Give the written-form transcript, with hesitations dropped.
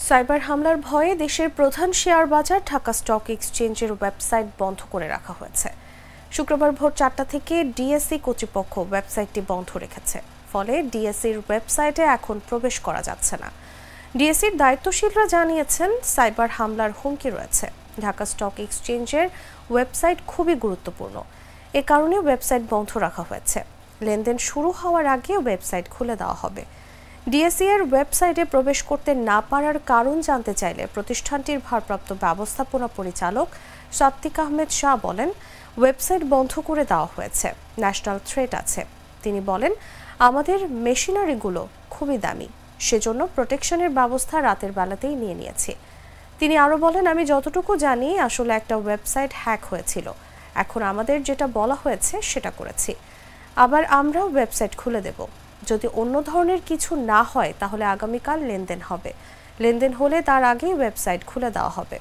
Cyber হামলার ভয়ে দেশের প্রধান শেয়ার বাজার ঢাকা স্টক এক্সচেঞ্জের ওয়েবসাইট বন্ধ করে রাখা হয়েছে। শুক্রবার ভোর 4টা থেকে ডিএসই কর্তৃপক্ষ ওয়েবসাইটটি বন্ধ রেখেছে। ফলে ডিএসইর ওয়েবসাইটে এখন প্রবেশ করা যাচ্ছে না। ডিএসইর দায়িত্বশীলরা জানিয়েছেন, সাইবার হামলার হুমকি রয়েছে। ঢাকা স্টক এক্সচেঞ্জের ওয়েবসাইট খুবই গুরুত্বপূর্ণ। এ কারণে ওয়েবসাইট বন্ধ রাখা হয়েছে। লেনদেন শুরু হওয়ার আগে ওয়েবসাইট খুলে দেওয়া হবে। ডিএসই এর ওয়েবসাইটে প্রবেশ করতে না পারার কারণ জানতে চাইলে প্রতিষ্ঠানটির ভারপ্রাপ্ত ব্যবস্থাপনা পরিচালক সাত্তিক আহমেদ শাহ বলেন, ওয়েবসাইট বন্ধ করে দেওয়া হয়েছে, ন্যাশনাল থ্রেট আছে। তিনি বলেন, আমাদের মেশিনারিগুলো খুবই দামি, সেজন্য প্রোটেকশনের ব্যবস্থা রাতের বেলাতেই নিয়েছি। তিনি আরও বলেন, আমি যতটুকু জানি আসলে একটা ওয়েবসাইট হ্যাক হয়েছিল। এখন আমাদের যেটা বলা হয়েছে সেটা করেছি। আবার আমরাও ওয়েবসাইট খুলে দেব। যদি অন্য ধরনের কিছু না হয় তাহলে আগামীকাল লেনদেন হবে। লেনদেন হলে তার আগেই ওয়েবসাইট খুলে দেওয়া হবে।